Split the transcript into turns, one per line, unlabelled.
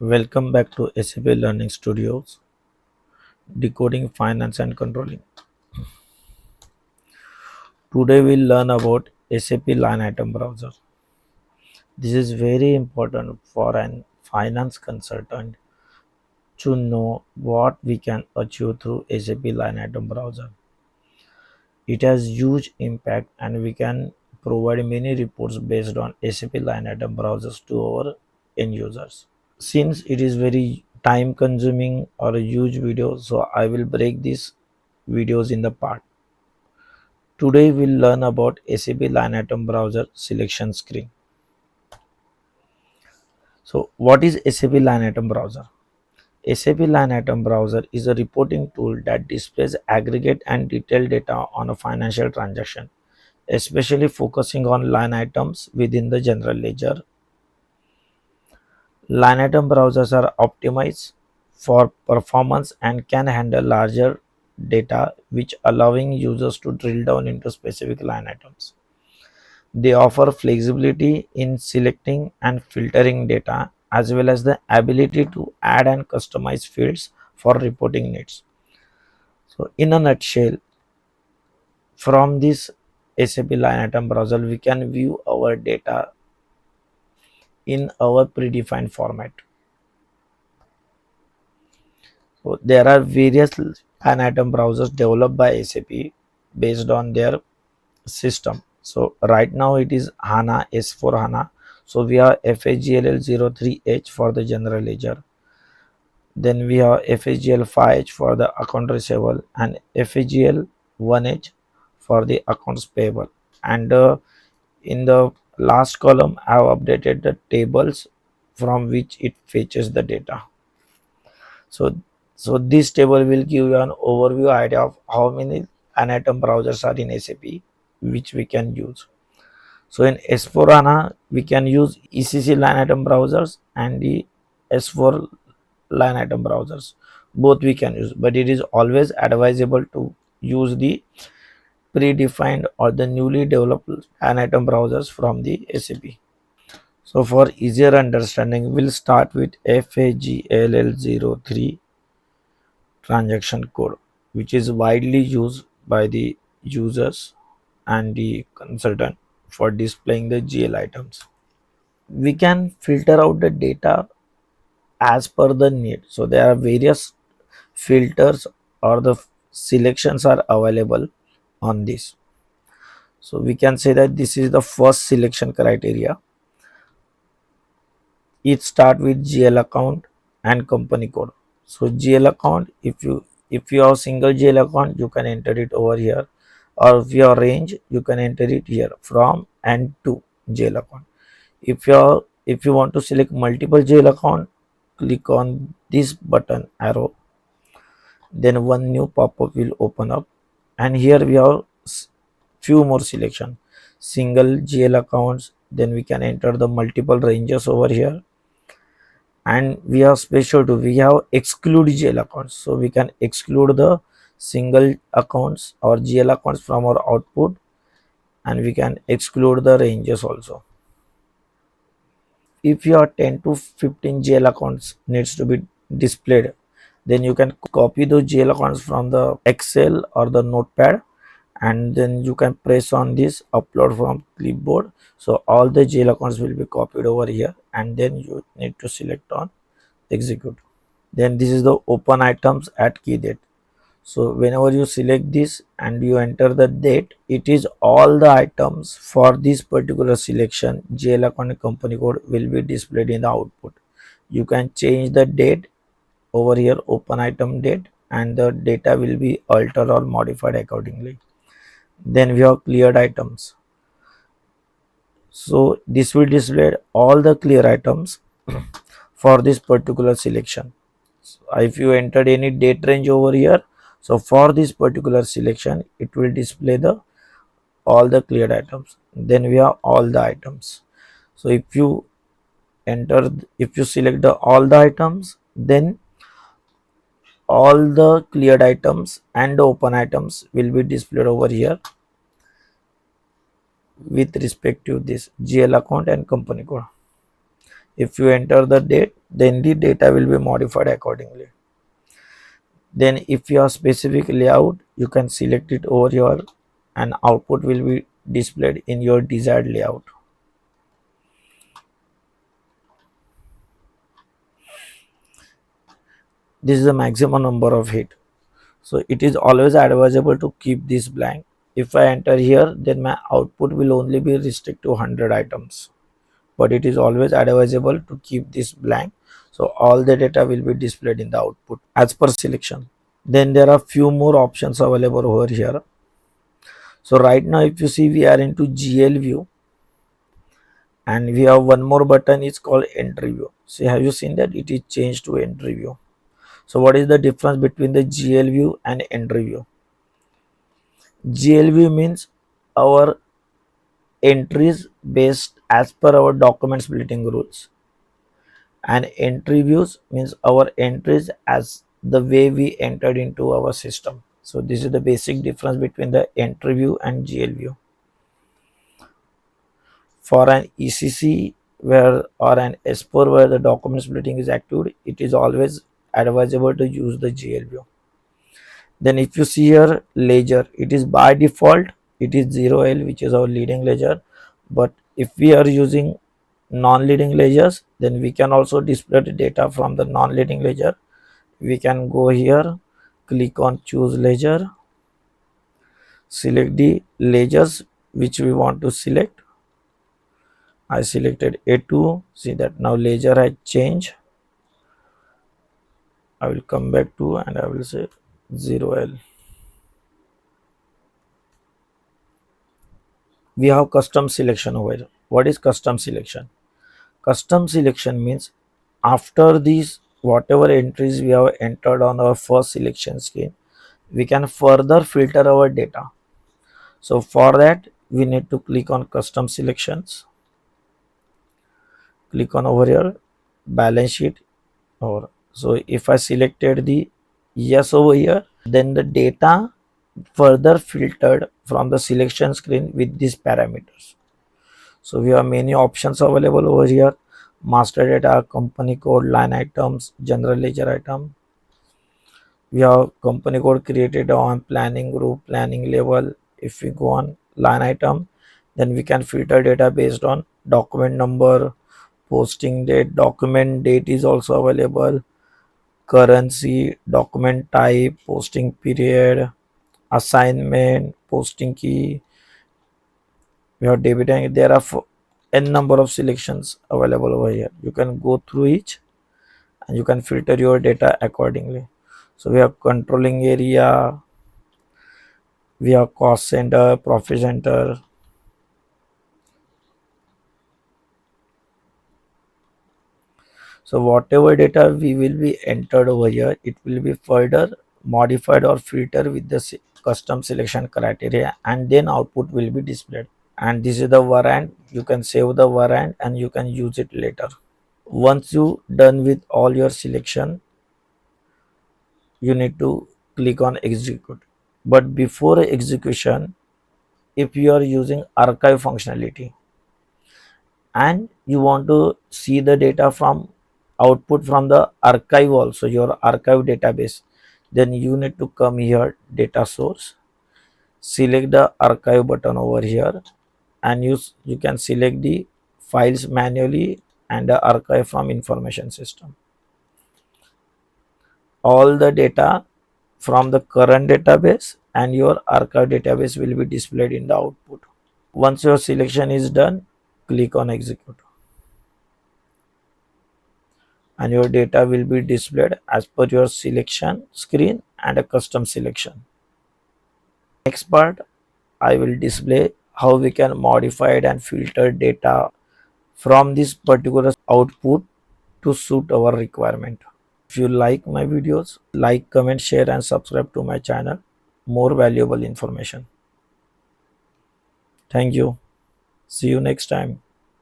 Welcome back to SAP Learning Studios, Decoding Finance and Controlling. Today we'll learn about SAP Line Item Browser. This is very important for an finance consultant to know what we can achieve through SAP Line Item Browser. It has huge impact and we can provide many reports based on SAP Line Item Browsers to our end users. Since it is very time consuming or a huge video, so I will break these videos in the part. Today we'll learn about SAP line item browser selection screen. So what is SAP line item browser? SAP line item browser is a reporting tool that displays aggregate and detailed data on a financial transaction, especially focusing on line items within the general ledger. Line item browsers are optimized for performance and can handle larger data, which allowing users to drill down into specific line items. They offer flexibility in selecting and filtering data, as well as the ability to add and customize fields for reporting needs. So in a nutshell, from this SAP line item browser, we can view our data in our predefined format. So there are various line item browsers developed by SAP based on their system. So right now it is HANA S4 HANA. So we have FHGL03H for the general ledger. Then we have FHGL5H for the account receivable and FHGL1H for the accounts payable. And in the last column, I have updated the tables from which it fetches the data. So, so this table will give you an overview idea of how many item browsers are in SAP which we can use. So in S4 HANA, we can use ECC line item browsers and the S4 line item browsers. Both we can use, but it is always advisable to use the predefined or the newly developed line item browsers from the SAP. So for easier understanding, we'll start with FAGLL03 transaction code, which is widely used by the users and the consultant for displaying the GL items. We can filter out the data as per the need. So there are various filters or the selections are available on this. So we can say that this is the first selection criteria. It start with GL account and company code. So GL account, if you have single GL account, you can enter it over here, or if your range, you can enter it here from and to GL account. If you want to select multiple GL account, click on this button arrow, then one new pop-up will open up, and here we have few more selection, single GL accounts. Then we can enter the multiple ranges over here, and we have special too, we have exclude GL accounts, so we can exclude the single accounts or GL accounts from our output, and we can exclude the ranges also. If your 10 to 15 GL accounts needs to be displayed, then you can copy those GL accounts from the Excel or the notepad, and then you can press on this upload from clipboard. So all the GL accounts will be copied over here, and then you need to select on execute. Then this is the open items at key date. So whenever you select this and you enter the date, it is all the items for this particular selection GL account and company code will be displayed in the output. You can change the date over here, open item date, and the data will be altered or modified accordingly. Then we have cleared items. So this will display all the clear items for this particular selection. So if you entered any date range over here, so for this particular selection, it will display the all the cleared items. Then we have all the items. So if you select the all the items, then all the cleared items and the open items will be displayed over here with respect to this GL account and company code. If you enter the date, then the data will be modified accordingly. Then if you have specific layout, you can select it over here and output will be displayed in your desired layout. This is the maximum number of hit. So it is always advisable to keep this blank. If I enter here, then my output will only be restricted to 100 items. But it is always advisable to keep this blank. So all the data will be displayed in the output as per selection. Then there are few more options available over here. So right now if you see, we are into GL view and we have one more button is called entry view. See, have you seen that it is changed to entry view? So what is the difference between the GL view and entry view? GL view means our entries based as per our document splitting rules, and entry views means our entries as the way we entered into our system. So this is the basic difference between the entry view and GL view. For an ECC where or an S4 where the document splitting is active, it is always advisable to use the GL view. Then if you see here ledger, it is by default it is 0L, which is our leading ledger. But if we are using non-leading ledgers, then we can also display the data from the non-leading ledger. We can go here, click on choose ledger, select the ledgers which we want to select. I selected A2. See that now ledger has changed. I will come back to and I will say 0L. We have custom selection over here. What is custom selection? Custom selection means after these whatever entries we have entered on our first selection screen, we can further filter our data. So for that we need to click on custom selections, click on over here balance sheet, or so if I selected the yes over here, then the data further filtered from the selection screen with these parameters. So we have many options available over here: master data, company code, line items, general ledger item. We have company code created on planning group, planning level. If we go on line item, then we can filter data based on document number, posting date, document date is also available, currency, document type, posting period, assignment, posting key. We have debit and there are n number of selections available over here. You can go through each and you can filter your data accordingly. So we have controlling area, we have cost center, profit center. So whatever data we will be entered over here, it will be further modified or filtered with the custom selection criteria, and then output will be displayed. And this is the variant. You can save the variant and you can use it later. Once you done with all your selection, you need to click on execute. But before execution, if you are using archive functionality and you want to see the data from output from the archive, also your archive database, then you need to come here, data source, select the archive button over here, and you can select the files manually and the archive from information system. All the data from the current database and your archive database will be displayed in the output. Once your selection is done, click on execute and your data will be displayed as per your selection screen and a custom selection. Next part, I will display how we can modify and filter data from this particular output to suit our requirement. If you like my videos, like, comment, share and subscribe to my channel. More valuable information. Thank you. See you next time.